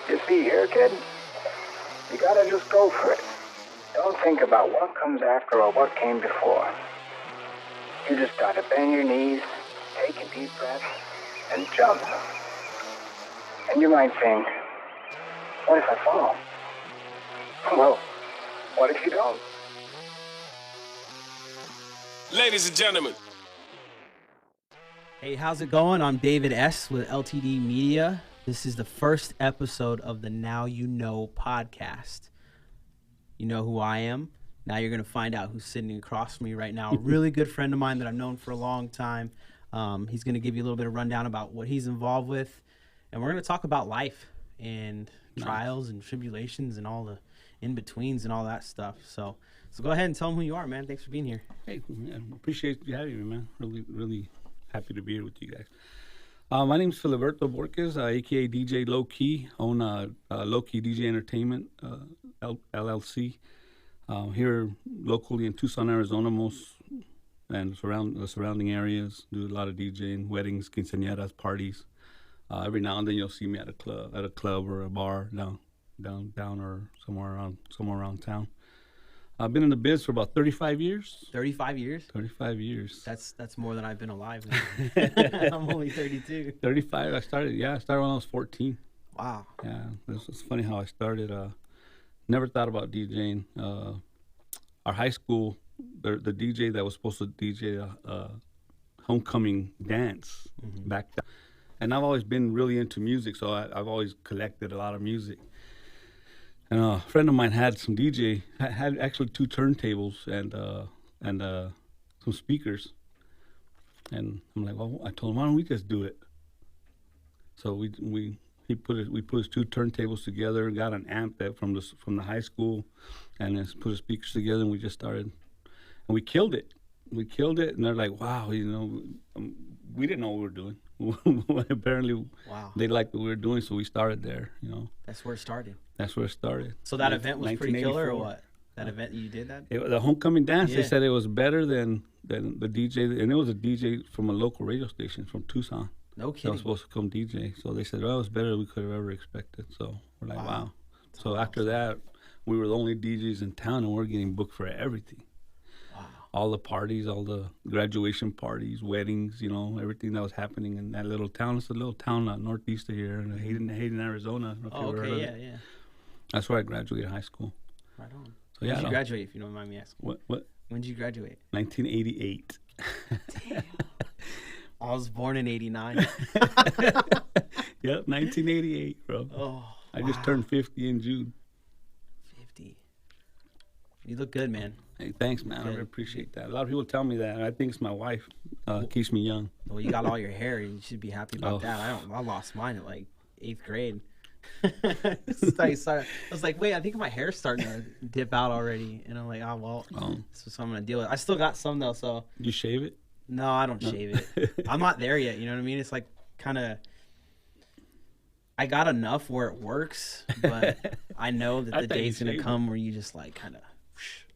You see here, kid? You gotta just go for it. Don't think about what comes after or what came before. You just gotta bend your knees, take a deep breath, and jump. And you might think, what if I fall? Well, what if you don't? Ladies and gentlemen. Hey, how's it going? I'm David S. with LTD Media. This is the first episode of the Now You Know podcast. You know who I am. Now you're going to find out who's sitting across from me right now. A really good friend of mine that I've known for a long time. He's going to give you a little bit of rundown about what he's involved with. And we're going to talk about life and trials and tribulations and all the in-betweens and all that stuff. So go ahead and tell them who you are, man. Thanks for being here. Hey, man, appreciate you having me, man. Really happy to be here with you guys. My name's Filiberto Borges, a.k.a. DJLoKey, own LoKey DJ Entertainment, LLC, here locally in Tucson, Arizona, and the surrounding areas. Do a lot of DJing, weddings, quinceañeras, parties. Every now and then you'll see me at a club or a bar down or somewhere around town. I've been in the biz for about 35 years. 35 years? 35 years. That's more than I've been alive. I'm only 32. 35. I started when I was 14. Wow. Yeah, it's funny how I started. Never thought about DJing. Our high school, the DJ that was supposed to DJ a homecoming dance back then. And I've always been really into music, so I've always collected a lot of music. And a friend of mine had had actually 2 turntables and some speakers. And I'm like, well, I told him, why don't we just do it? So we put his 2 turntables together, got an amp from the high school, and then put his speakers together, and we just started, and we killed it. And they're like, wow, we didn't know what we were doing. Apparently, wow, they liked what we were doing, so we started there. That's where it started. So that event was pretty killer, or what? That event you did that? The homecoming dance. Yeah. They said it was better than the DJ, and it was a DJ from a local radio station from Tucson. No That kidding. was supposed to come DJ. So they said, well, it was better than we could have ever expected. So we're like, wow. So after that, we were the only DJs in town, and we're getting booked for everything. Wow. All the parties, all the graduation parties, weddings, everything that was happening in that little town. It's a little town northeast of here in Hayden, Arizona. Oh, okay, yeah. That's where I graduated high school. Right on. So When did you graduate, if you don't mind me asking? What? When did you graduate? 1988. Damn. I was born in 89. Yep, 1988, bro. Oh, I just turned 50 in June. 50. You look good, man. Hey, thanks, man. I really appreciate that. A lot of people tell me that. I think it's my wife keeps me young. Well, you got all your hair. You should be happy about that. I lost mine at like 8th grade. I was like, wait, I think my hair's starting to dip out already. And I'm like, oh, well, this is what I'm going to deal with. I still got some, though, so. You shave it? No, I don't shave it. I'm not there yet, you know what I mean? It's like kind of, I got enough where it works, but I know that the day's going to come where you just like kind of,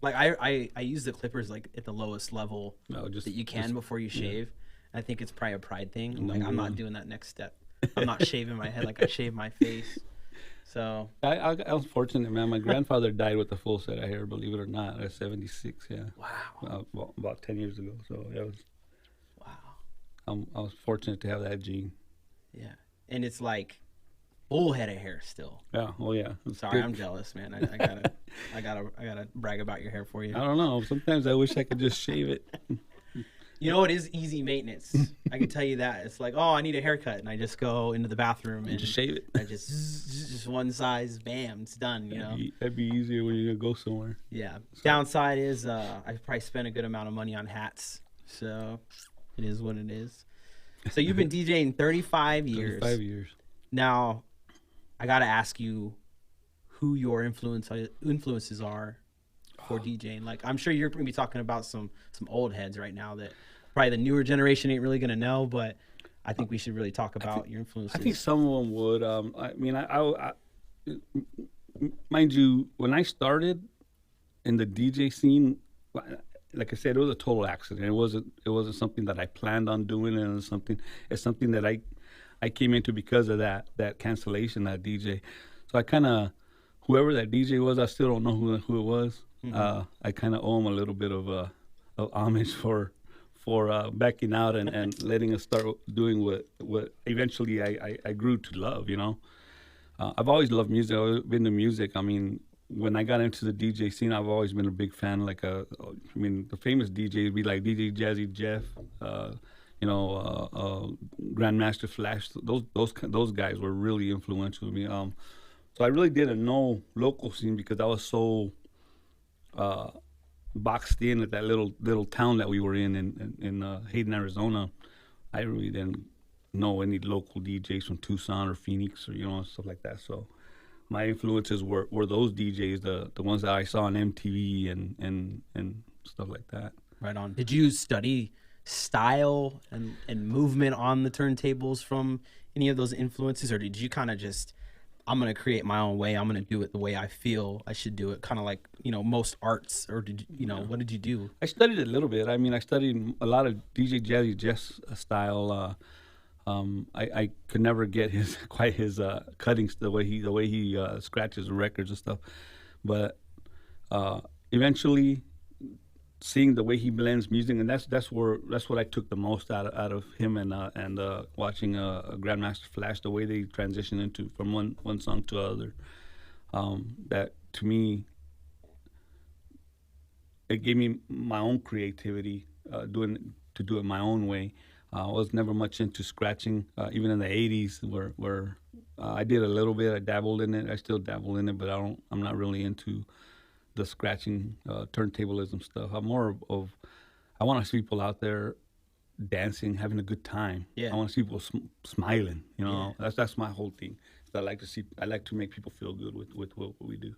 like I use the clippers like at the lowest level that you can before you shave. Yeah. I think it's probably a pride thing. Like I'm not doing that next step. I'm not shaving my head like I shave my face. So I was fortunate, man. My grandfather died with a full set of hair, believe it or not, at 76. Yeah. Wow. About 10 years ago. So it was. Wow. I was fortunate to have that gene. Yeah, and it's like full head of hair still. Yeah. Oh yeah. Sorry, I'm jealous, man. I gotta brag about your hair for you. I don't know. Sometimes I wish I could just shave it. You know, it is easy maintenance. I can tell you that. It's like, oh, I need a haircut, and I just go into the bathroom and just shave it. I just one size, bam, it's done. That'd be easier when you're gonna go somewhere. Yeah. So. Downside is I probably spent a good amount of money on hats, so it is what it is. So you've been DJing 35 years. 35 years. Now, I gotta ask you who your influences are for DJing. Like, I'm sure you're gonna be talking about some old heads right now that probably the newer generation ain't really gonna know, but I think we should really talk about your influences. I think some of them would. I mean, I mind you, when I started in the DJ scene, like I said, it was a total accident. It wasn't something that I planned on doing. It's something that I came into because of that cancellation, that DJ. So I kind of, whoever that DJ was, I still don't know who it was. I kind of owe him a little bit of homage for backing out and letting us start doing what eventually I grew to love. I've always loved music. I've always been to music. I mean, when I got into the DJ scene, I've always been a big fan. The famous DJs would be like DJ Jazzy Jeff, Grandmaster Flash. Those guys were really influential to me. So I really didn't know local scene because I was so boxed in at that little town that we were in Hayden, Arizona. I really didn't know any local DJs from Tucson or Phoenix or stuff like that. So my influences were those DJs, the ones that I saw on MTV and stuff like that. Right on. Did you study style and movement on the turntables from any of those influences, or did you kind of just, I'm going to create my own way, I'm going to do it the way I feel I should do it, kind of like, most arts, or did you know, what did you do? I studied a little bit. I mean, I studied a lot of DJ Jazzy Jeff's style. I could never get his cuttings, the way he scratches records and stuff, but eventually seeing the way he blends music, and that's what I took the most out of him, and watching Grandmaster Flash, the way they transition from one song to other. That to me, it gave me my own creativity, do it my own way. I was never much into scratching, even in the '80s, where I did a little bit. I dabbled in it. I still dabble in it, but I'm not really into the scratching, turntablism stuff. I'm more of I want to see people out there dancing, having a good time. Yeah. I want to see people smiling. That's my whole thing. I like to make people feel good with what we do.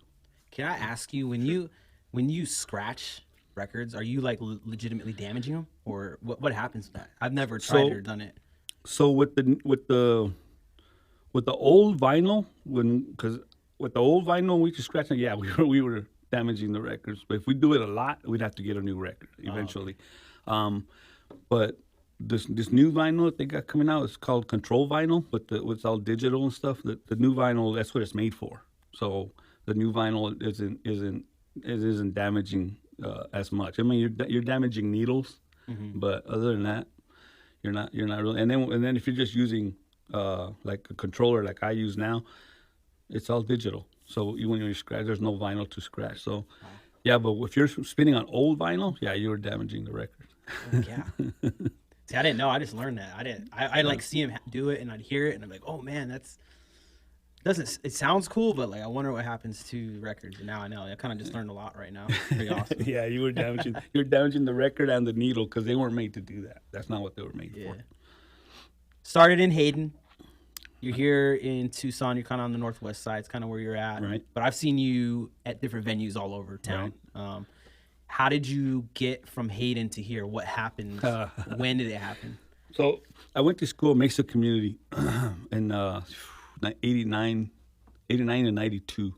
Can I ask you, when you scratch records, are you like legitimately damaging them, or what happens with that? I've never tried or done it. So with the old vinyl, because with the old vinyl we could scratch it, yeah, we were damaging the records. But if we do it a lot, we'd have to get a new record eventually. Oh, okay. But this new vinyl that they got coming out is called control vinyl, but it's all digital and stuff. The new vinyl, that's what it's made for. So the new vinyl isn't damaging as much. I mean, you're damaging needles, but other than that, you're not really. And then if you're just using like a controller like I use now, it's all digital. So when you scratch, there's no vinyl to scratch. So yeah, but if you're spinning on old vinyl, yeah, you're damaging the record. Oh, yeah. See, I didn't know. I just learned that. I like see him do it, and I'd hear it, and I'm like, oh man, it sounds cool, but like I wonder what happens to records. And now I know. I kind of just learned a lot right now. Pretty awesome. Yeah, you're damaging the record and the needle, because they weren't made to do that. That's not what they were made for. Started in Hayden. You're here in Tucson. You're kind of on the northwest side. It's kind of where you're at. Right. But I've seen you at different venues all over town. Right. How did you get from Hayden to here? What happened? When did it happen? So I went to school at Mesa Community in 89 and 92.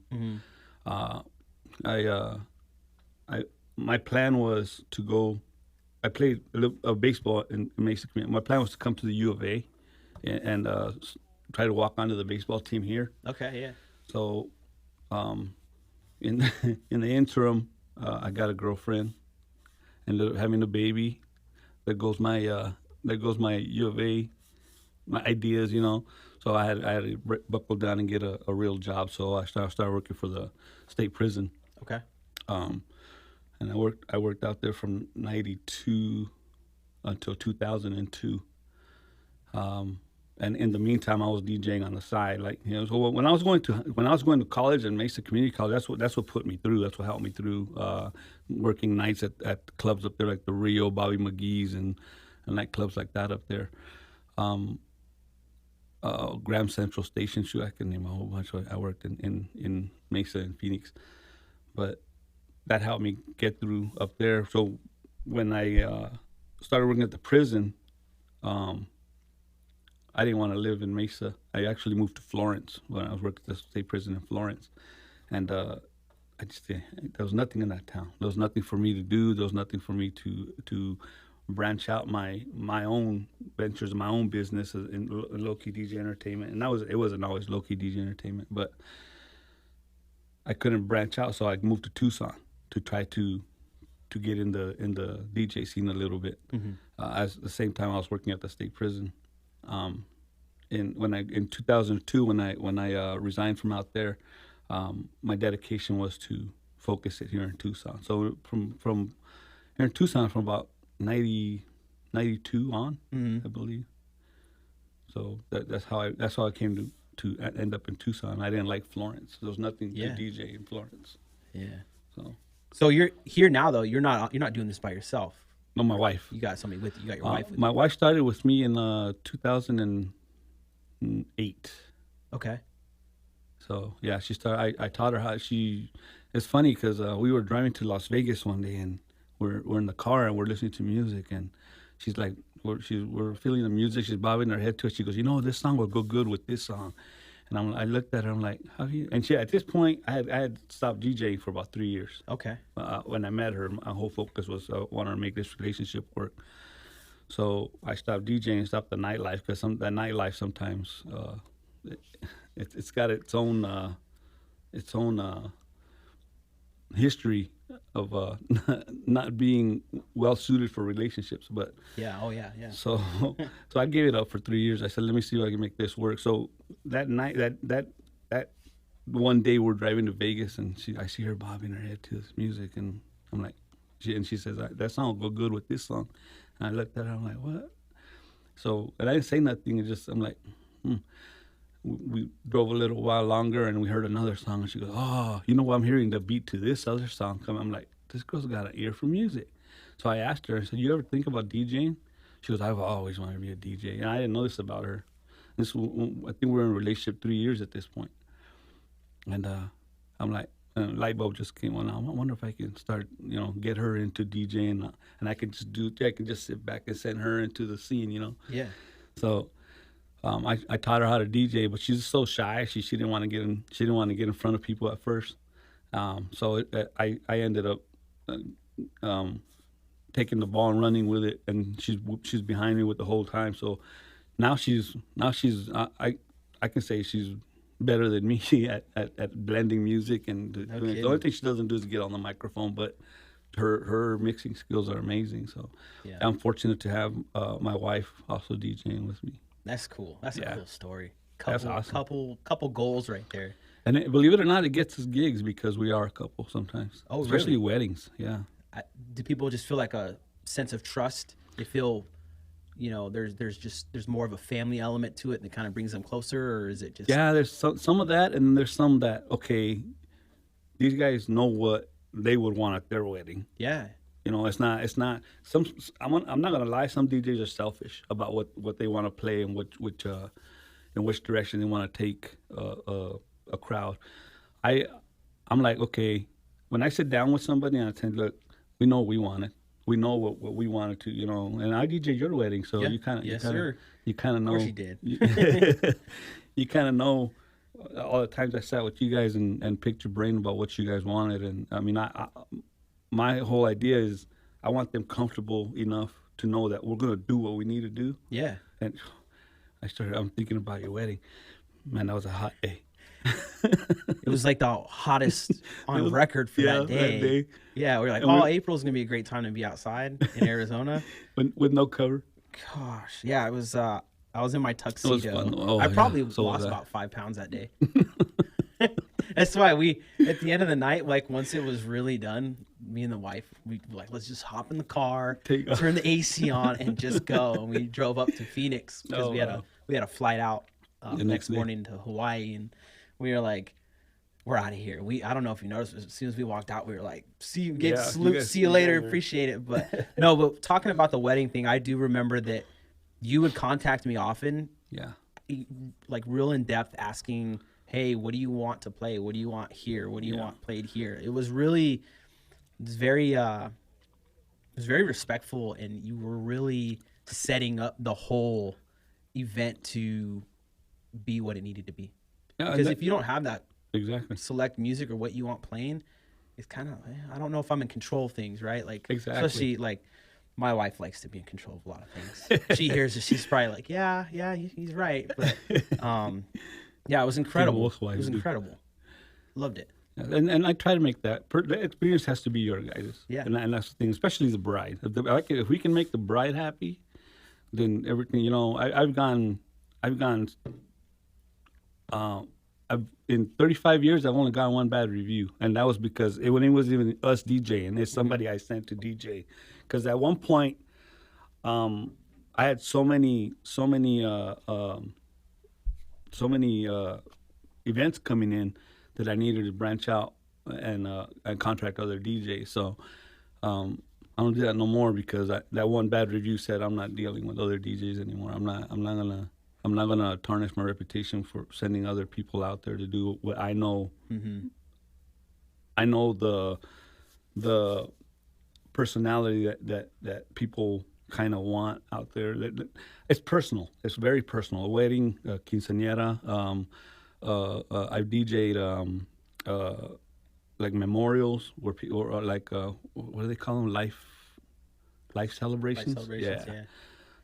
My plan was to go. I played baseball in Mesa Community. My plan was to come to the U of A and try to walk onto the baseball team here. Okay, yeah. So, in the interim, I got a girlfriend, ended up having a baby. There goes my U of A, my ideas, So I had to buckle down and get a real job. So I started working for the state prison. Okay. And I worked out there from '92 until 2002. And in the meantime, I was DJing on the side, So when I was going to college and Mesa Community College, that's what put me through. That's what helped me through working nights at clubs up there like the Rio, Bobby McGee's, and nightclubs like that up there. Graham Central Station, I can name a whole bunch. I worked in Mesa and Phoenix, but that helped me get through up there. So when I started working at the prison, I didn't want to live in Mesa. I actually moved to Florence when I was working at the state prison in Florence. And there was nothing in that town. There was nothing for me to do. There was nothing for me to branch out my own ventures, my own business in low-key DJ entertainment. And it wasn't always low-key DJ entertainment. But I couldn't branch out, so I moved to Tucson to try to get in the DJ scene a little bit. At the same time, I was working at the state prison. In 2002, when I resigned from out there, my dedication was to focus it here in Tucson. So from here in Tucson, from about 92 on, I believe. So that's how I came to end up in Tucson. I didn't like Florence. There was nothing to DJ in Florence. Yeah. So you're here now though. You're not doing this by yourself. No, my wife. You got somebody with you. You got your wife with my you. wife started with me in 2008. Okay. So yeah, she started. I taught her how she. It's funny because we were driving to Las Vegas one day and we're in the car and we're listening to music and she's like, we're feeling the music. She's bobbing her head to it. She goes, this song will go good with this song. And I looked at her. I'm like, how do you? And at this point, I had stopped DJing for about 3 years. Okay. When I met her, my whole focus was wanting to make this relationship work. So I stopped DJing, stopped the nightlife because the nightlife sometimes it's got its own history of not being well suited for relationships. But yeah. So I gave it up for 3 years. I said, let me see if I can make this work. So that night, that one day we're driving to Vegas and I see her bobbing her head to this music and I'm like, she says, that song will go good with this song. And I looked at her, I'm like, what? So, and I didn't say nothing. I'm like, We drove a little while longer and we heard another song and she goes, oh, I'm hearing the beat to this other song come. I'm like, this girl's got an ear for music. So I asked her, I said, you ever think about DJing? She goes, I've always wanted to be a DJ. And I didn't know this about her. I think we were in a relationship 3 years at this point. And I'm like, light bulb just came on. I wonder if I can start, get her into DJing and I can just sit back and send her into the scene, Yeah. So I taught her how to DJ, but she's so shy. She didn't want to get in. She didn't want to get in front of people at first. So I ended up taking the ball and running with it, and she's behind me with the whole time. So now she's I can say she's better than me at blending music and the only thing she doesn't do is get on the microphone, but her mixing skills are amazing. So I'm fortunate to have my wife also DJing with me. That's cool. That's a cool story. That's awesome. Couple goals right there. And believe it or not, it gets us gigs because we are a couple sometimes. Oh, especially really? Weddings. Yeah. Do people just feel like a sense of trust? They feel, there's more of a family element to it that kind of brings them closer, or is it just? Yeah, there's some of that, and there's some that these guys know what they would want at their wedding. Yeah. It's not some. I'm not gonna lie. Some DJs are selfish about what they want to play and in which direction they want to take a crowd. I'm like, okay, when I sit down with somebody and I tell, look, we know what we wanted. We know what we wanted to, and I DJed your wedding, so you kind of know. Of course you did. You kind of know all the times I sat with you guys and picked your brain about what you guys wanted, and I mean, my whole idea is I want them comfortable enough to know that we're gonna do what we need to do. Yeah. And I'm thinking about your wedding. Man, that was a hot day. It was like the hottest on record for that day. Yeah, we were like, April's gonna be a great time to be outside in Arizona. with no cover. Gosh, yeah, it was. I was in my tuxedo. It was fun. Oh, I probably lost about 5 pounds that day. That's why at the end of the night, like once it was really done, me and the wife, we were like, let's just hop in the car, turn the AC on, and just go. And we drove up to Phoenix because we had a flight out the next morning to Hawaii, and we were like, we're out of here. I don't know if you noticed, as soon as we walked out, we were like, see you later, appreciate it. But no, but talking about the wedding thing, I do remember that you would contact me often, like real in depth, asking, hey, what do you want to play? What do you want here? What do you want played here? It was very respectful, and you were really setting up the whole event to be what it needed to be. Yeah, because if you don't have that select music or what you want playing, it's kind of, I don't know if I'm in control of things, right? Like, especially like my wife likes to be in control of a lot of things. She hears it, she's probably like, yeah, he's right. But yeah, it was incredible. It was incredible. Loved it. And I try to make that the experience has to be your guys'. Yeah. And that's the thing, especially the bride. If we can make the bride happy, then everything. I've in 35 years I've only gotten one bad review, and that was because when it wasn't even us DJing, it's somebody I sent to DJ. Because at one point, I had so many events coming in that I needed to branch out and contract other DJs. So I don't do that no more because that one bad review said I'm not dealing with other DJs anymore. I'm not gonna tarnish my reputation for sending other people out there to do what I know. Mm-hmm. I know the personality that people kind of want out there. It's personal. It's very personal. A wedding, quinceañera. I've DJ'd like memorials where people, or like what do they call them? Life celebrations. Yeah.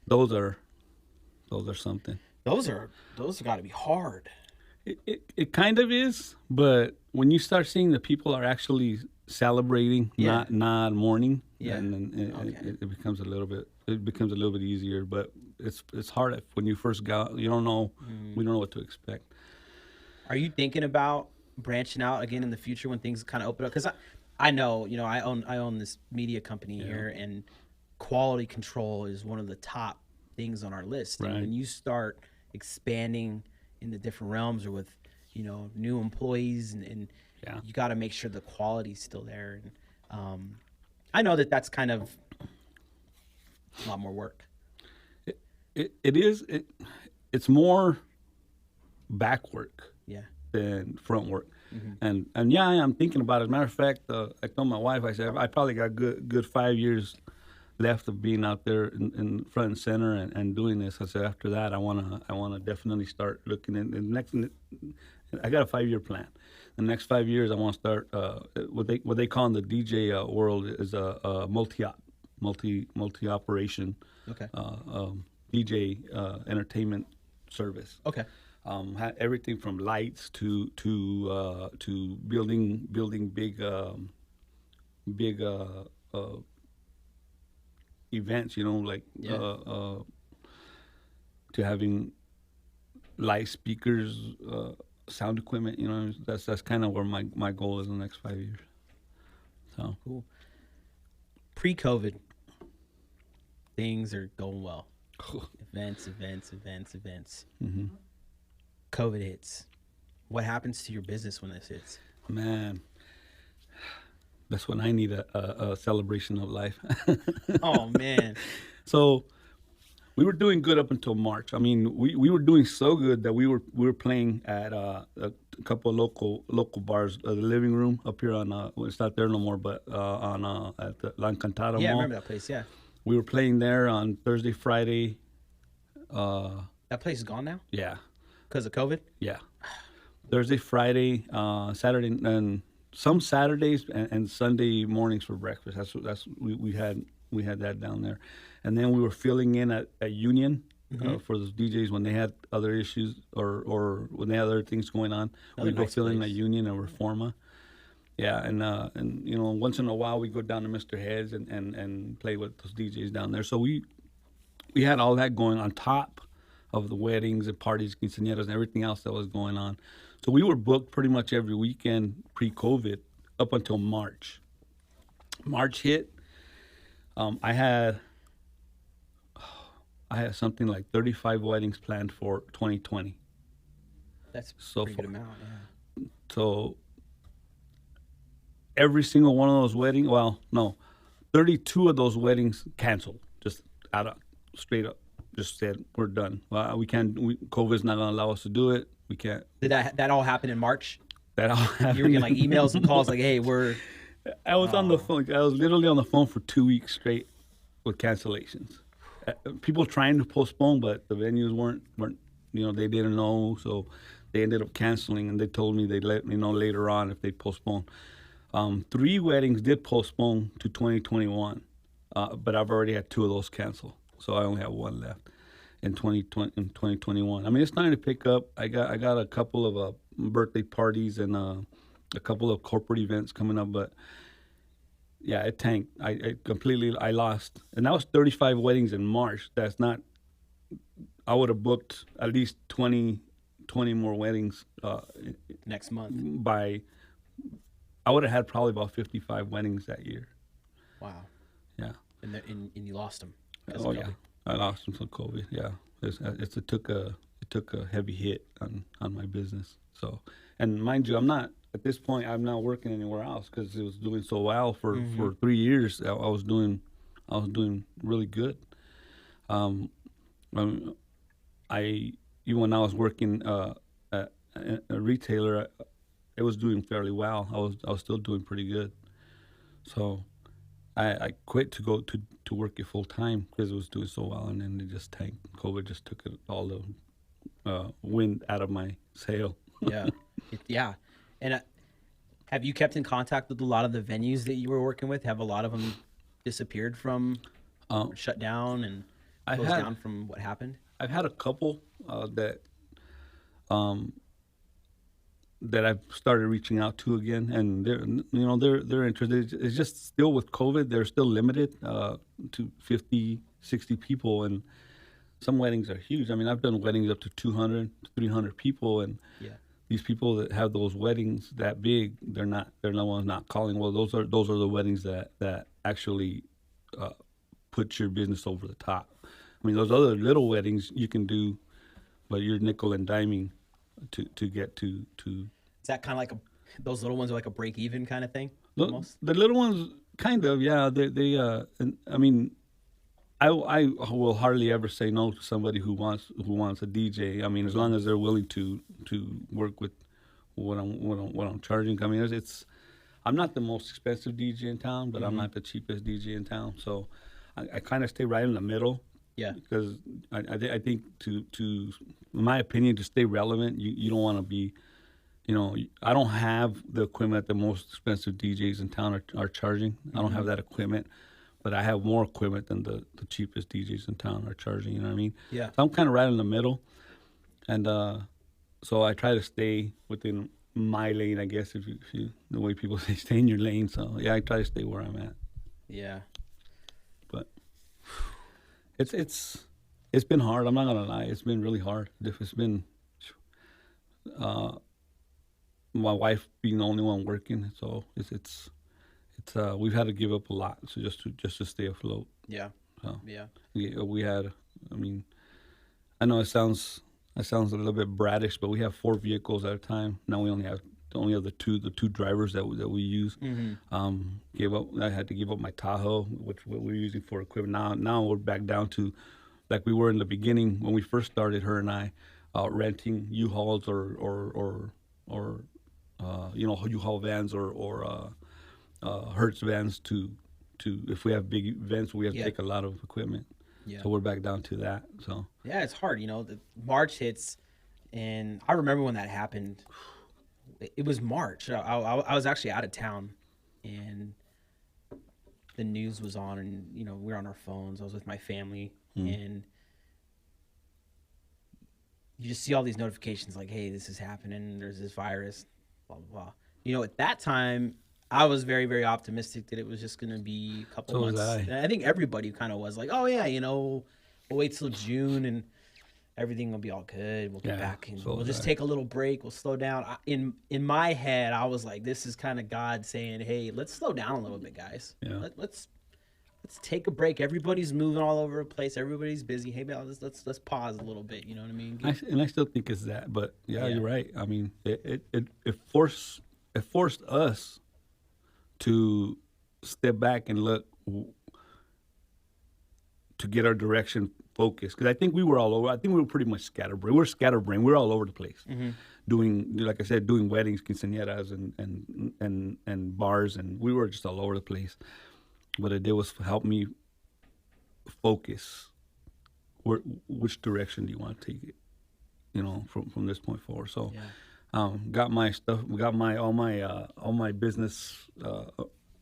Those are something. Those got to be hard. It kind of is, but when you start seeing that people are actually celebrating, not mourning, and it becomes a little bit easier. But it's hard when you first go out. You don't know. We don't know what to expect. Are you thinking about branching out again in the future when things kind of open up? Because I know, I own this media company here, and quality control is one of the top things on our list. Right. And when you start expanding in the different realms or with, new employees and you got to make sure the quality's still there. And I know that's kind of a lot more work. It is. It's more back work. Yeah. Than front work. Mm-hmm. And I'm thinking about it. As a matter of fact, I told my wife, I said, I probably got good 5 years left of being out there in front and center and doing this. I said, after that, I wanna definitely start looking in the next. I got a 5-year plan. The next 5 years, I want to start what they call in the DJ world is a multi operation. Okay. DJ entertainment service. Okay. Everything from lights to building big events, to having live speakers, sound equipment. That's kind of where my goal is in the next 5 years. So cool. Pre-COVID, things are going well. Events. Mm-hmm. COVID hits. What happens to your business when this hits? Man, that's when I need a celebration of life. Oh man! So we were doing good up until March. I mean, we were doing so good that we were playing at a couple of local bars. The Living Room up here on it's not there no more, but at the La Encantada Mall. Yeah, I remember that place. Yeah. We were playing there on Thursday, Friday. That place is gone now? Yeah. Because of COVID? Yeah. Thursday, Friday, Saturday, and some Saturdays and Sunday mornings for breakfast. We had that down there. And then we were filling in at Union for those DJs when they had other issues or when they had other things going on. We'd go fill in at Union and Reforma. Yeah, and once in a while we go down to Mr. Head's and play with those DJs down there. So we had all that going on top of the weddings and parties, quinceañeras, and everything else that was going on. So we were booked pretty much every weekend pre-COVID up until March. March hit. I had something like 35 weddings planned for 2020. That's a pretty good amount, yeah. So every single one of those weddings, 32 of those weddings canceled, just straight up. Just said, we're done. Well, COVID's not going to allow us to do it. We can't. Did that all happen in March? That all happened. You were getting like emails and calls like, hey, I was on the phone. I was literally on the phone for 2 weeks straight with cancellations. People trying to postpone, but the venues weren't, they didn't know. So they ended up canceling, and they told me they'd let me know later on if they postpone. 3 weddings did postpone to 2021, but I've already had 2 of those canceled. So I only have 1 left in 2021. I mean, it's starting to pick up. I got a couple of birthday parties and a couple of corporate events coming up, but yeah, it tanked. I lost, and that was 35 weddings in March. That's not. I would have booked at least 20 more weddings Next month. by. I would have had probably about 55 weddings that year. Wow. Yeah. And you lost them. Oh yeah, I lost them to COVID. Yeah, it took a heavy hit on my business. So, and mind you, I'm not at this point. I'm not working anywhere else because it was doing so well for 3 years. I was doing really good. Um, I even when I was working at a retailer, it was doing fairly well. I was still doing pretty good. So I quit to go to work it full time because it was doing so well, and then it just tanked. COVID just took all the wind out of my sail. Yeah. Yeah. And have you kept in contact with a lot of the venues that you were working with? Have a lot of them disappeared from, shut down and closed down from what happened? I've had a couple that I've started reaching out to again, and they're interested. It's just still with COVID, they're still limited to 50, 60 people, and some weddings are huge. I mean, I've done weddings up to 200, 300 people, and these people that have those weddings that big, they're no one's not calling. Well, those are the weddings that actually put your business over the top. I mean, those other little weddings you can do, but you're nickel and diming to get to. Is that kind of like those little ones are like a break even kind of thing? Almost? The little ones, kind of, yeah. And, I mean, I will hardly ever say no to somebody who wants a DJ. I mean, as long as they're willing to work with what I'm charging. I mean, I'm not the most expensive DJ in town, but I'm not the cheapest DJ in town. So I kind of stay right in the middle. Yeah. Because I think to in my opinion, to stay relevant, you don't want to be, I don't have the equipment that the most expensive DJs in town are charging. I don't have that equipment, but I have more equipment than the cheapest DJs in town are charging. You know what I mean? Yeah. So I'm kind of right in the middle, and so I try to stay within my lane, I guess, if you the way people say, stay in your lane. So yeah, I try to stay where I'm at. Yeah. But it's been hard. I'm not gonna lie. It's been really hard. It's been my wife being the only one working, so it's we've had to give up a lot, so just to stay afloat. Yeah. So, Yeah. We had. I mean, I know it sounds a little bit bratish, but we have 4 vehicles at a time. Now we only have the two drivers that we use. I had to give up my Tahoe, which what we're using for equipment. Now we're back down to like we were in the beginning when we first started. Her and I renting U-Hauls or U-Haul vans or Hertz vans to if we have big events, we have to take a lot of equipment. Yeah. So we're back down to that. So yeah, it's hard. The March hits, and I remember when that happened. It was March. I was actually out of town, and the news was on, and we were on our phones. I was with my family, and you just see all these notifications like, "Hey, this is happening. There's this virus." Blah blah blah. At that time, I was very, very optimistic that it was just going to be a couple months. And I think everybody kind of was like, "Oh yeah, we'll wait till June and everything will be all good. We'll get back and we'll just take a little break. We'll slow down." In my head, I was like, "This is kind of God saying, hey, let's slow down a little bit, guys. Yeah. Let's take a break. Everybody's moving all over the place. Everybody's busy. Hey, let's pause a little bit. You know what I mean?" And I still think it's that, but yeah, you're right. I mean, it forced us to step back and look to get our direction focused, because I think we were all over. I think we were pretty much scatterbrained. We're scatterbrained. We're all over the place, doing, like I said, doing weddings, quinceañeras, and bars, and we were just all over the place. What it did was help me focus. Which direction do you want to take it? From this point forward. So, got my stuff, got all my business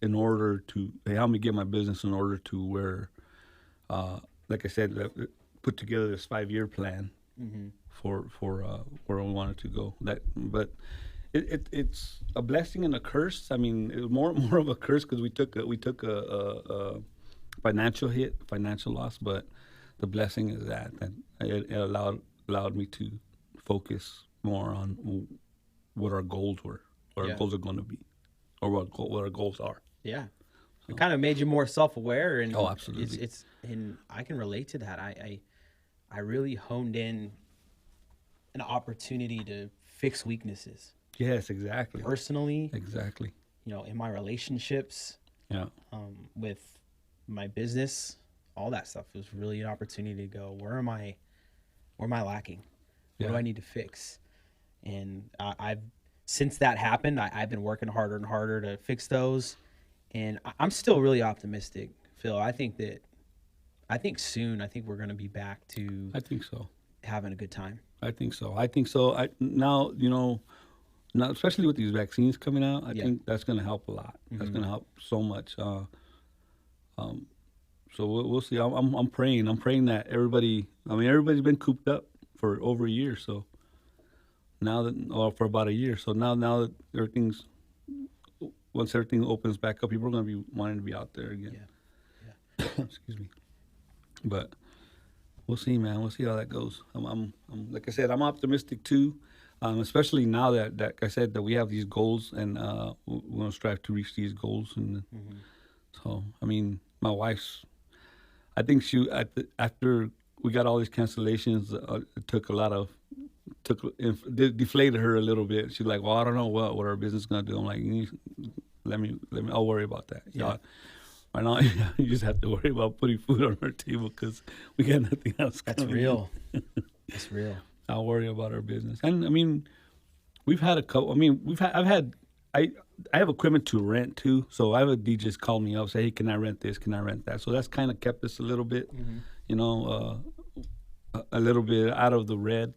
in order to. They helped me get my business in order to where. Like I said, put together this 5-year plan for where we wanted to go. But it's a blessing and a curse. I mean, it was more of a curse because we took a financial hit, financial loss, but the blessing is that it allowed me to focus more on what our goals were, what our goals are going to be, or what our goals are. Yeah. It kind of made you more self-aware, and Absolutely. it's and I can relate to that. I really honed in an opportunity to fix weaknesses. Yes, exactly. Personally, Exactly. in my relationships, Yeah. with my business, all that stuff was really an opportunity to go, where am I lacking? What do I need to fix? And I've since that happened, I've been working harder and harder to fix those. And I'm still really optimistic, Phil. I think soon, we're going to be back to I think so. having a good time. I think so. Now, now especially with these vaccines coming out, I think that's going to help a lot. That's going to help so much. So we'll see. I'm praying. I'm praying that everybody's been cooped up for over a year. So now or for about a year. So now that once everything opens back up, people are going to be wanting to be out there again. Yeah. Excuse me. But we'll see, man. We'll see how that goes. I'm like I said, I'm optimistic too, especially now that like I said, that we have these goals and we're going to strive to reach these goals. And so, I mean, my wife's, I think after we got all these cancellations, it deflated her a little bit. She's like, well, I don't know what our business is going to do. I'm like, let me, I'll worry about that. Yeah. Right now, you just have to worry about putting food on our table because we got nothing else. That's real. That's real. I'll worry about our business. And I mean, we've had a couple. I mean, I have equipment to rent too. So I have a DJs call me up, say, hey, can I rent this? Can I rent that? So that's kind of kept us a little bit, a little bit out of the red.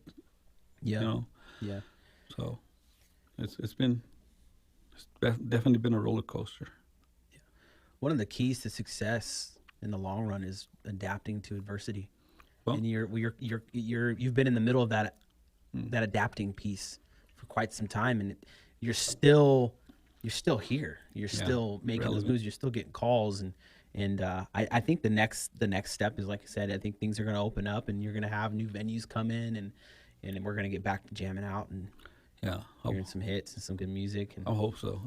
Yeah. Yeah. So it's definitely been a roller coaster. One of the keys to success in the long run is adapting to adversity. Well, and you've been in the middle of that adapting piece for quite some time, and you're still here. You're still making those moves. You're still getting calls, and I think the next step is, like I said, I think things are going to open up, and you're going to have new venues come in, and we're going to get back to jamming out and hearing some hits and some good music. And I hope so.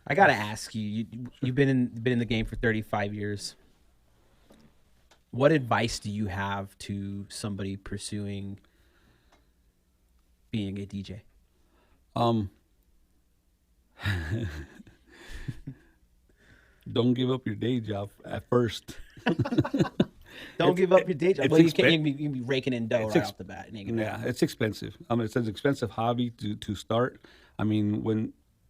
I gotta ask you, you've been in the game for 35 years. What advice do you have to somebody pursuing being a DJ? Don't give up your day job at first. Don't give up your day job. Well, you can be raking in dough right off the bat. It's expensive. I mean, it's an expensive hobby to start. I mean,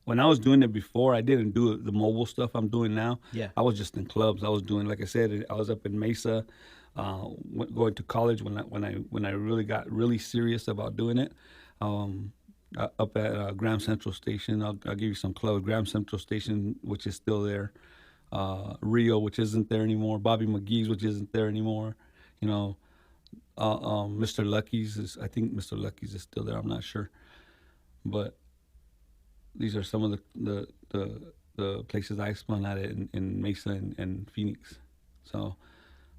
when I was doing it before, I didn't do the mobile stuff I'm doing now. Yeah. I was just in clubs. I was doing, like I said, I was up in Mesa, going to college when I really got really serious about doing it. Up at Graham Central Station, I'll give you some clubs. Graham Central Station, which is still there. Rio, which isn't there anymore. Bobby McGee's, which isn't there anymore. Mr. Lucky's I think Mr. Lucky's is still there. I'm not sure, but these are some of the places I spun at it in Mesa and Phoenix. So,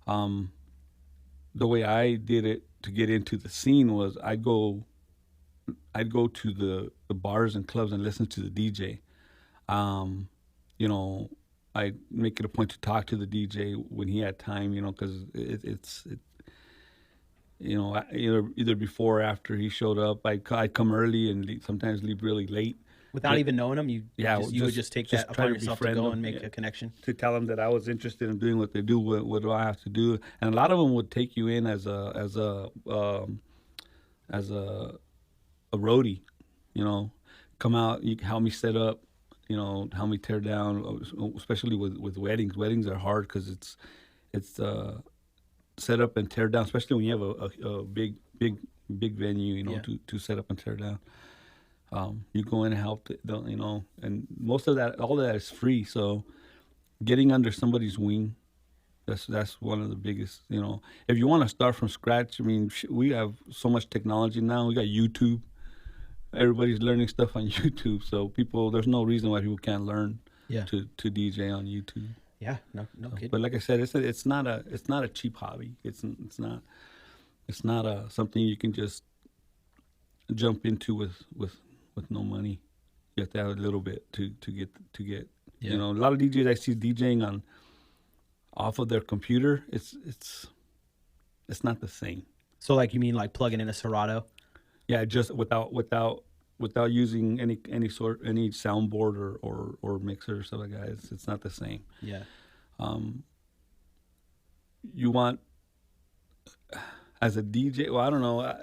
the way I did it to get into the scene was I'd go to the bars and clubs and listen to the DJ. I'd make it a point to talk to the DJ when he had time, because either before or after he showed up. I'd come early and sometimes leave really late. Without even knowing them, you would just take that upon yourself to go and make a connection. To tell them that I was interested in doing what they do, what do I have to do? And a lot of them would take you in as a roadie, come out, you help me set up, help me tear down, especially with weddings. Weddings are hard because it's set up and tear down, especially when you have a big venue, to set up and tear down. You go in and help, and most of that, all of that is free. So getting under somebody's wing, that's one of the biggest, if you want to start from scratch, I mean, we have so much technology now. We got YouTube. everybody's learning stuff on YouTube. So there's no reason why people can't learn Yeah. to DJ on YouTube. Yeah. No kidding. But like I said, it's not a cheap hobby. It's not something you can just jump into with no money. You have to have a little bit to get. Yeah. You know, a lot of DJs I see DJing off of their computer. It's not the same. So like you mean like plugging in a Serato? Yeah, just without using any soundboard or mixer or stuff like that. It's not the same. Yeah. You want, as a DJ, well, I don't know.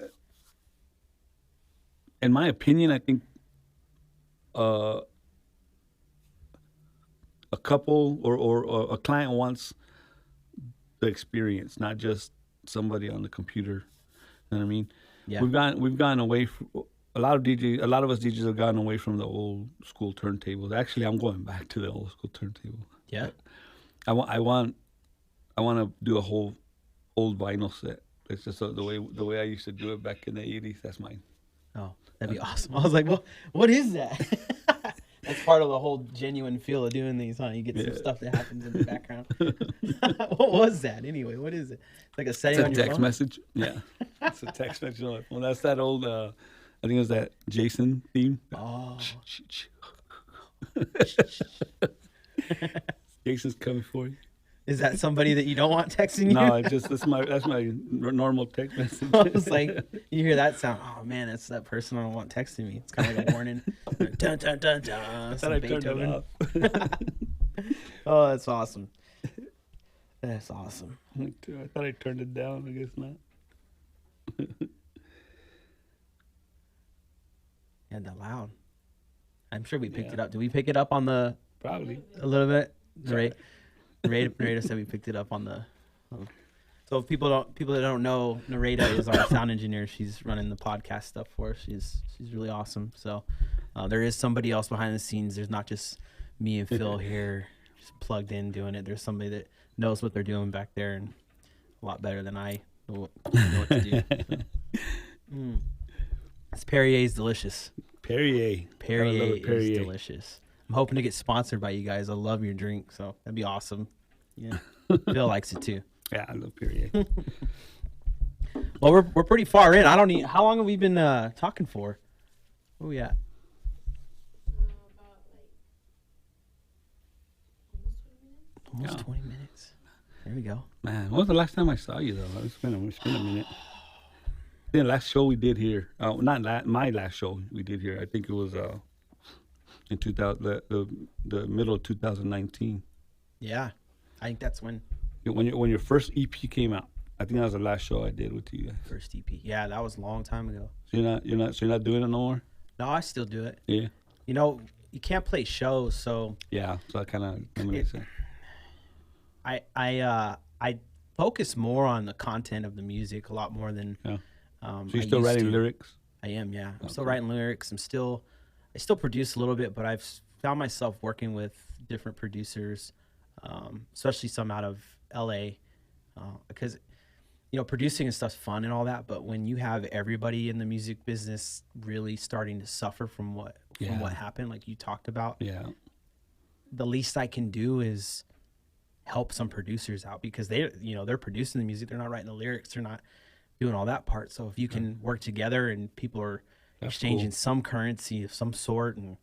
In my opinion, I think a couple or a client wants the experience, not just somebody on the computer. You know what I mean? Yeah. We've gone away from a lot of us DJs have gotten away from the old school turntables. Actually, I'm going back to the old school turntable. Yeah. I want to do a whole old vinyl set. It's just the way I used to do it back in the 80s. That's mine. Oh, that'd be awesome. I was like, well, what is that? That's part of the whole genuine feel of doing these, huh? You get some stuff that happens in the background. What was that anyway? What is it? It's like a setting on your phone? It's a text message. Yeah. It's a text message on my phone. That's that old, I think it was that Jason theme. Oh. Jason's coming for you. Is that somebody that you don't want texting you? No, that's my normal text message. I was like, you hear that sound? Oh man, that's that person I don't want texting me. It's kind of like a warning. Dun dun dun dun. I turned it off. Oh, that's awesome. That's awesome. I thought I turned it down. I guess not. Yeah, that loud. I'm sure we picked it up. Did we pick it up on the? Probably a little bit. Nareda said we picked it up on the. So if people that don't know, Nareda is our sound engineer. She's running the podcast stuff for us. She's really awesome. So there is somebody else behind the scenes. There's not just me and Phil here just plugged in doing it. There's somebody that knows what they're doing back there and a lot better than I know what to do. So. This Perrier is delicious. Perrier is delicious. I'm hoping to get sponsored by you guys. I love your drink, so that'd be awesome. Yeah, Phil likes it too. Yeah, I love Perrier. Well, we're pretty far in. I don't need. How long have we been talking for? Where we at? About like almost 20 minutes. Almost 20 minutes. There we go. Man, when was the last time I saw you though? It's been a minute. The last show we did here, my last show we did here. I think it was in 2000, the middle of 2019. Yeah, I think that's when your first EP came out. I think that was the last show I did with you guys. First EP. Yeah, that was a long time ago. So you're not doing it no more? No, I still do it. Yeah. You know, you can't play shows, so yeah. So I kind of makes sense. I focus more on the content of the music a lot more than. Yeah. So you're still writing lyrics? I am, yeah. I'm still writing lyrics. I still produce a little bit, but I've found myself working with different producers, especially some out of LA, because producing and stuff's fun and all that. But when you have everybody in the music business really starting to suffer from what happened, like you talked about, the least I can do is help some producers out because they're producing the music, they're not writing the lyrics, they're not doing all that part. So if you can work together and people are exchanging some currency of some sort and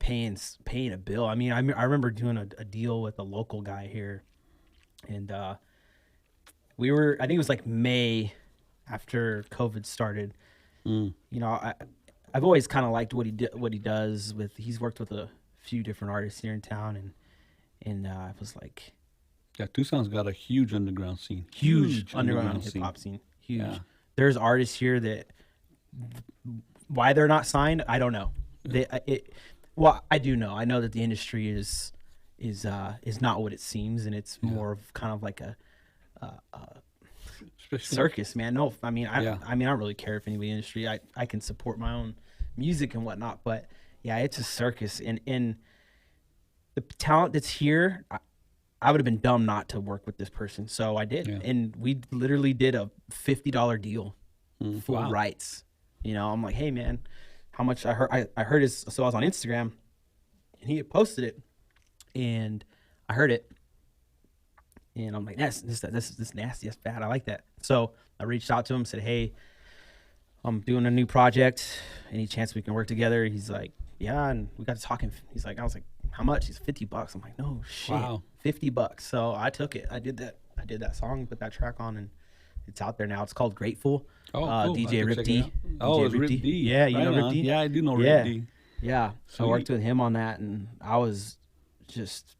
paying a bill. I mean, I remember doing a deal with a local guy here, and I think it was like May after COVID started. I've always kind of liked what he does with. He's worked with a few different artists here in town, and I was like, yeah, Tucson's got a huge underground scene. Huge underground hip hop scene. Huge. Yeah. There's artists here that why they're not signed, I don't know. Well, I do know. I know that the industry is not what it seems, and it's more of kind of like a circus, man. No, I mean, I don't really care if anybody in the industry. I can support my own music and whatnot, but yeah, it's a circus, and the talent that's here. I would have been dumb not to work with this person, so I did, and we literally did a $50 deal, full rights. I'm like, hey man, how much I heard. I heard his. So I was on Instagram, and he had posted it, and I heard it, and I'm like, this nasty, that's bad. I like that. So I reached out to him, said, hey, I'm doing a new project. Any chance we can work together? He's like, yeah, and we got to talking. He's like, I was like, how much? He's $50. I'm like, no shit, Wow. $50. So I took it. I did that song, put that track on, and it's out there now. It's called Grateful. Oh, cool. DJ I Rip can check D. it out. Oh, it's Rip D. Yeah, you know Right Rip on. D? Yeah, I do know Yeah. Rip D. Yeah. So I worked with him on that, and I was just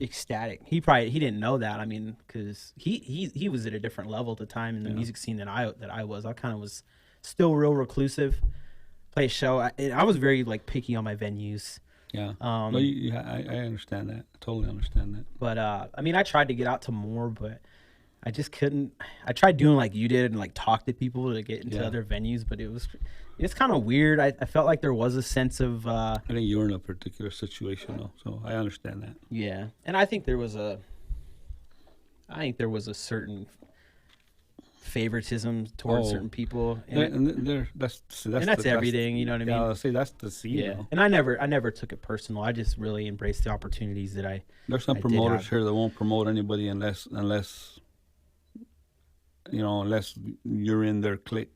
ecstatic. He didn't know that. I mean, because he was at a different level at the time in the music scene than I was. I kind of was still real reclusive. Play a show. I was very like picky on my venues. Yeah. I understand that. I totally understand that. But I mean, I tried to get out to more, but I just couldn't. I tried doing like you did and like talk to people to get into other venues, but it's kind of weird. I felt like there was a sense of. I think you were in a particular situation though, so I understand that. Yeah, and I think there was a certain favoritism towards certain people, and that's everything. You know what I mean? Yeah, see, that's the scene. Yeah, though. and I never took it personal. I just really embraced the opportunities that I. There's some I did promoters have. here that won't promote anybody unless you're in their clique.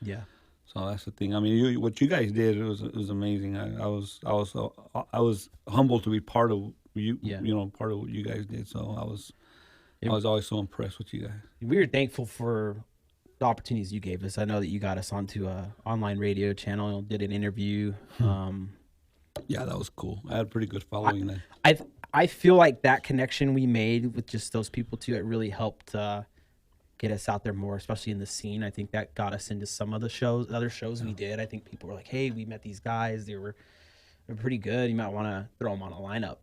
Yeah. So that's the thing. I mean, what you guys did was amazing. I was humbled to be part of you. Yeah. You know, part of what you guys did. So I was always so impressed with you guys. We were thankful for the opportunities you gave us. I know that you got us onto a online radio channel, did an interview. Yeah, that was cool. I had a pretty good following then. I feel like that connection we made with just those people too, it really helped get us out there more, especially in the scene. I think that got us into some of the other shows we did. I think people were like, hey, we met these guys. They're pretty good. You might want to throw them on a lineup.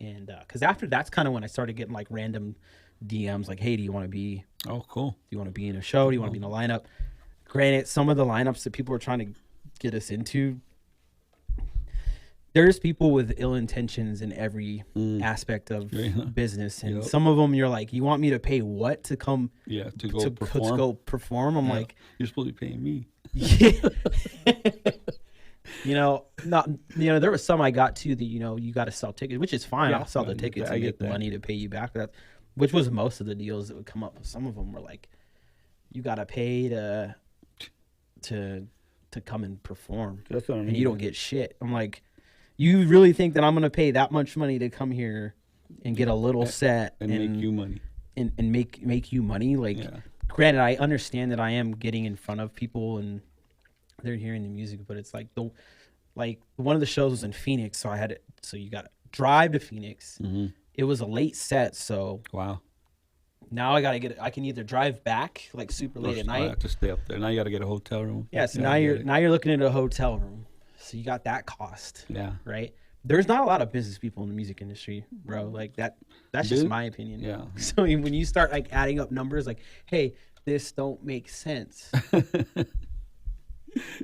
And because after that's kind of when I started getting like random DMs like, hey, do you want to be in a show? Do you want to be in a lineup? Granted, some of the lineups that people were trying to get us into, there's people with ill intentions in every aspect of business, and some of them you're like, you want me to pay what to come? Yeah, to go perform. I'm like, you're supposed to be paying me. There was some I got to that you got to sell tickets, which is fine. Yeah, I'll sell the tickets and get the money to pay you back. Which was most of the deals that would come up. Some of them were like, you got to pay to come and perform, That's what I mean. and you don't get shit. I'm like, you really think that I'm gonna pay that much money to come here and get a little set and make you money and make you money? Like, granted, I understand that I am getting in front of people and they're hearing the music, but it's like one of the shows was in Phoenix, so you got to drive to Phoenix. Mm-hmm. It was a late set, so wow. now I can either drive back like super late at I night. have to stay up there. Now you got to get a hotel room. Yeah, so now you're looking at a hotel room. So you got that cost. Yeah. Right? There's not a lot of business people in the music industry, bro. Like that's just my opinion. Yeah. So when you start like adding up numbers like, hey, this don't make sense.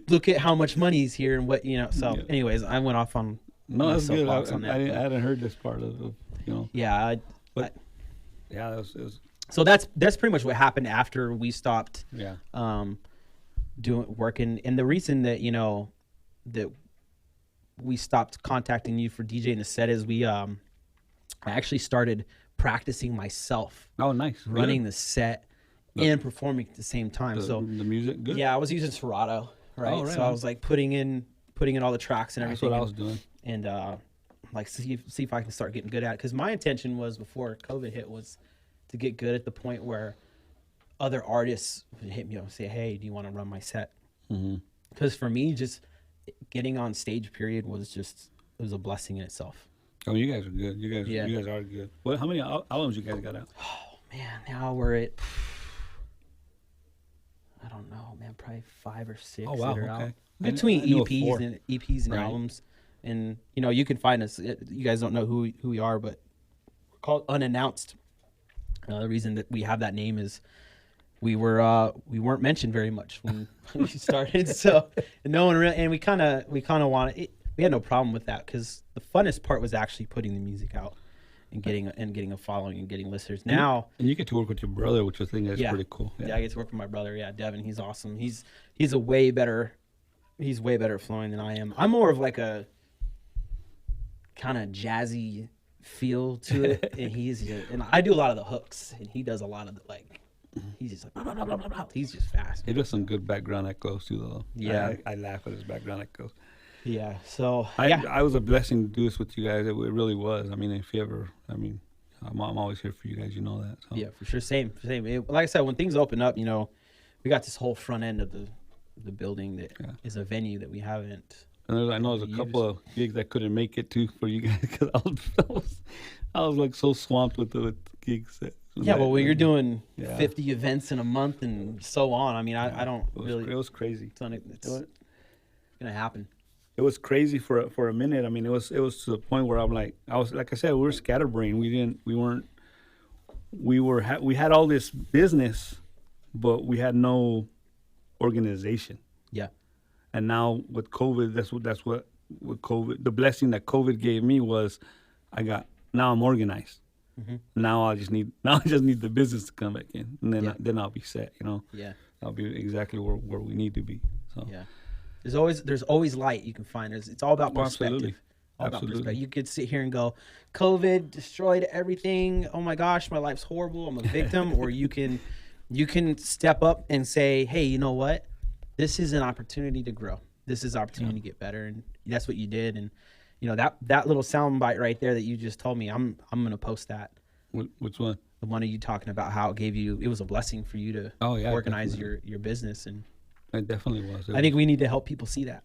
Look at how much money's here and what, so anyways, I went off on that's good. I that. hadn't heard this part of Yeah. It was So that's pretty much what happened after we stopped doing working. And the reason that, that we stopped contacting you for DJing the set is I actually started practicing myself. Oh, nice. Running the set and performing at the same time. The music, good. Yeah, I was using Serato, right? Oh, right so on. I was like putting in all the tracks and everything. That's what I was doing. And like see if I can start getting good at it. Because my intention was before COVID hit was to get good at the point where other artists would hit me up and say, hey, do you want to run my set? Because for me, just getting on stage period was a blessing in itself. Oh, you guys are good. You guys are good. How many albums you guys got out? Oh man, now we're at, I don't know, man, probably 5 or 6 Oh, wow, that are okay. out. Between I knew EPs and Right. albums. And you can find us. You guys don't know who we are, but we're called Unannounced. The reason that we have that name is we weren't mentioned very much when we started. So no one really, and we kind of wanted it. We had no problem with that because the funnest part was actually putting the music out and getting a following and getting listeners. Now, and you get to work with your brother, which I think is pretty cool. Yeah, I get to work with my brother. Yeah, Devin, he's awesome. He's a way better He's way better at flowing than I am. I'm more of like a kind of jazzy feel to it, and and I do a lot of the hooks, and he does a lot of the like. He's just like blah, blah, blah, blah, blah. He's just fast. He does some good background echoes too, though. Yeah. I laugh at his background echoes. Yeah. So I was a blessing to do this with you guys. It really was. I mean, if you ever, I'm always here for you guys. You know that. So. Yeah, for sure. Same. Like I said, when things open up, we got this whole front end of the building that is a venue that we haven't. And I know there's a couple of gigs I couldn't make it to for you guys because I was like so swamped with gigs. Yeah, well, when you're doing 50 events in a month and so on, I mean, I don't really. It was crazy. It's gonna happen. It was crazy for a minute. I mean, it was to the point where like I said, we were scatterbrained. We had all this business, but we had no organization. Yeah. And now with COVID, that's what with COVID, the blessing that COVID gave me was, now I'm organized. Mm-hmm. Now I just need the business to come back in, and then I'll be set. Yeah. I'll be exactly where we need to be. So yeah. There's always light you can find. It's all about perspective. Absolutely. All about perspective. You could sit here and go, COVID destroyed everything. Oh my gosh, my life's horrible. I'm a victim. Or you can step up and say, hey, you know what? This is an opportunity to grow. This is an opportunity to get better, and that's what you did. And that little sound bite right there that you just told me, I'm gonna post that. Which one? The one of you talking about how it was a blessing for you to organize your business. And it definitely was. I think we need to help people see that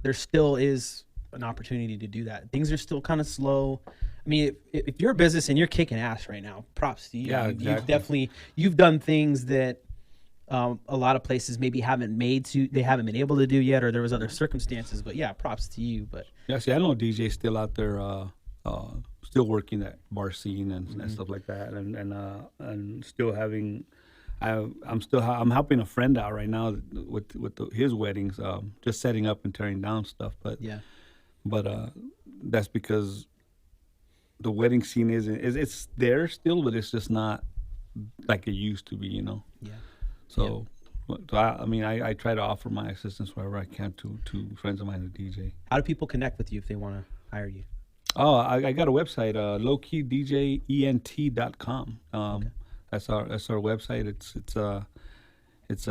there still is an opportunity to do that. Things are still kind of slow. I mean, if you're a business and you're kicking ass right now, props to you. Yeah, exactly. You've done things that a lot of places maybe they haven't been able to do yet, or there was other circumstances. But yeah, props to you. But yeah, see, I know DJ's still out there, still working that bar scene and stuff like that, and still having. I'm helping a friend out right now with his weddings, just setting up and tearing down stuff. But that's because the wedding scene it's there still, but it's just not like it used to be, Yeah. So, I try to offer my assistance wherever I can to friends of mine who DJ. How do people connect with you if they want to hire you? Oh, I got a website, LoKeyDJENT.com. Okay. That's our website. It's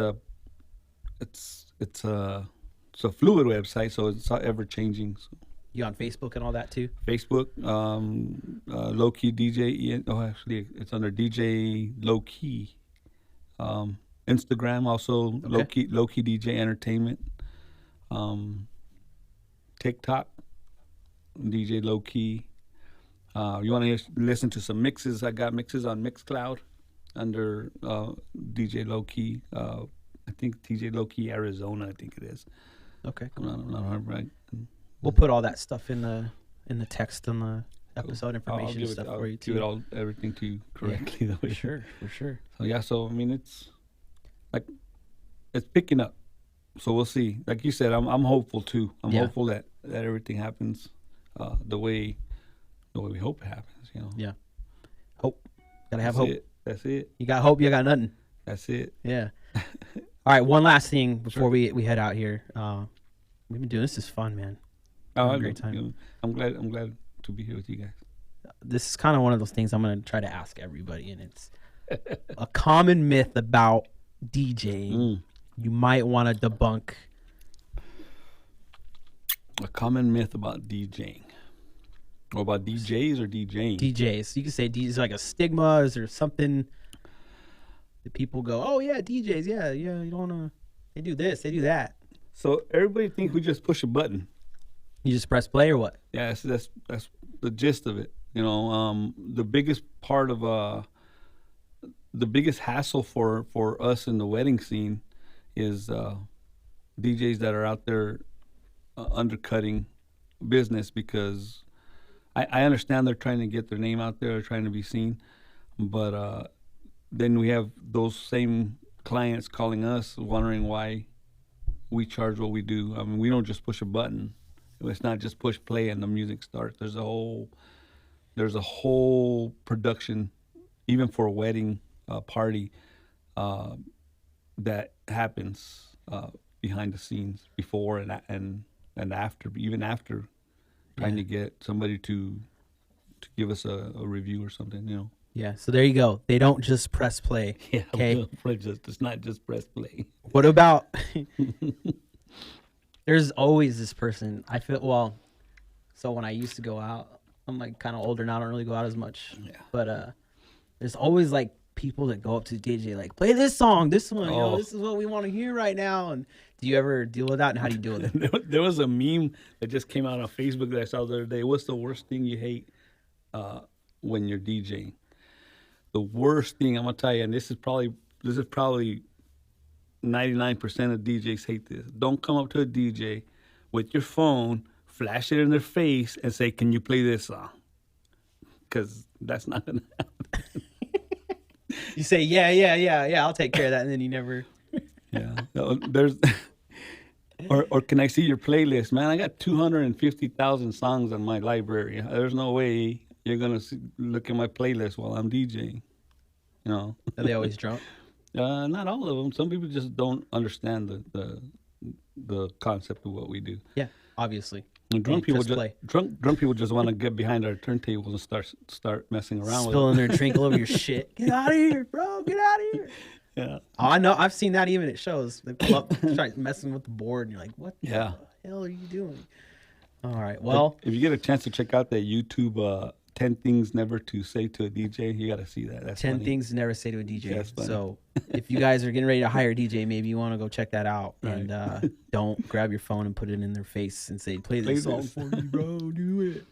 a fluid website, so it's ever changing. So. You on Facebook and all that too? Facebook, LoKey DJ. Actually, it's under DJLoKey. Instagram also, okay. LoKey DJ Entertainment. TikTok, DJLoKey. You want to listen to some mixes? I got mixes on Mixcloud under DJLoKey. I think DJLoKey Arizona. I think it is. Okay. Cool. I'm not right. We'll put all that stuff in the text on the episode information stuff for you too. I'll give everything to you correctly. Yeah, for sure. So yeah, it's picking up. So we'll see. Like you said, I'm hopeful too. I'm hopeful that everything happens the way we hope it happens. Yeah. Hope. Gotta have That's hope. That's it. You got hope. You got nothing. That's it. Yeah. All right. One last thing before we head out here. We've been doing this. Is fun, man. Oh, a great time. I'm glad to be here with you guys. This is kind of one of those things I'm going to try to ask everybody, and it's a common myth about DJing. You might want to debunk. A common myth about DJing. Or about DJs or DJing? DJs. You can say DJs like a stigma. Is there something that people go, oh yeah, DJs, yeah, you don't want to, they do this, they do that. So everybody thinks we just push a button. You just press play or what? Yeah, that's the gist of it. The biggest part of the biggest hassle for us in the wedding scene is DJs that are out there undercutting business, because I understand they're trying to get their name out there, trying to be seen, but then we have those same clients calling us wondering why we charge what we do. I mean, we don't just push a button. It's not just push play and the music starts. There's a whole production, even for a wedding party, that happens behind the scenes before and after, even after, trying to get somebody to give us a review or something, you know. Yeah, so there you go. They don't just press play. Yeah, okay. It's not just press play. What about? There's always this person. I feel so when I used to go out, I'm like kind of older now. I don't really go out as much. Yeah. But there's always like people that go up to the DJ like, play this song, this one. You know, this is what we want to hear right now. And do you ever deal with that? And how do you deal with it? There was a meme that just came out on Facebook that I saw the other day. What's the worst thing you hate when you're DJing? The worst thing, I'm gonna tell you, and this is probably 99% of DJs hate this. Don't come up to a DJ with your phone, flash it in their face, and say, "Can you play this song?" Because that's not gonna happen. You say, yeah, I'll take care of that, and then you never. Yeah, there's. Or can I see your playlist, man? I got 250,000 songs on my library. There's no way you're gonna look at my playlist while I'm DJing. You know. Are they always drunk? Not all of them. Some people just don't understand the concept of what we do. Yeah, obviously. And drunk people just want to get behind our turntables and start messing around with it. Spilling their drink all over your shit. Get out of here, bro. Get out of here. Yeah. Oh, I know. I've seen that even at shows. They pull up, start messing with the board, and you're like, "What the hell are you doing?" All right. Well, if you get a chance to check out that YouTube 10 things never to say to a DJ, you got to see that. That's 10 funny. things to never say to a DJ. That's funny. So if you guys are getting ready to hire a DJ, maybe you want to go check that out. Right. And don't grab your phone and put it in their face and say, play this song for me, bro. Do it.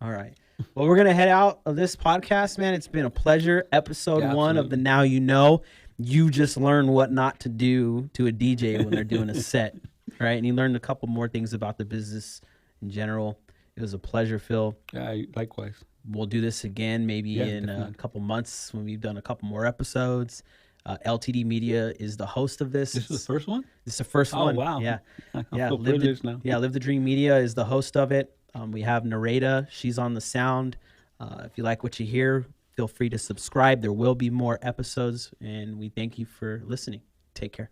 All right. Well, we're going to head out of this podcast, man. It's been a pleasure. Episode 1 of the Now You Know. You just learned what not to do to a DJ when they're doing a set, right? And you learned a couple more things about the business in general. It was a pleasure, Phil. Yeah, likewise. We'll do this again maybe in definitely. a couple months when we've done a couple more episodes. LTD Media is the host of this. This is the first one? This is the first one. Oh, wow. Yeah. I feel privileged now. Yeah, Live the Dream Media is the host of it. We have Nareda. She's on the sound. If you like what you hear, feel free to subscribe. There will be more episodes, and we thank you for listening. Take care.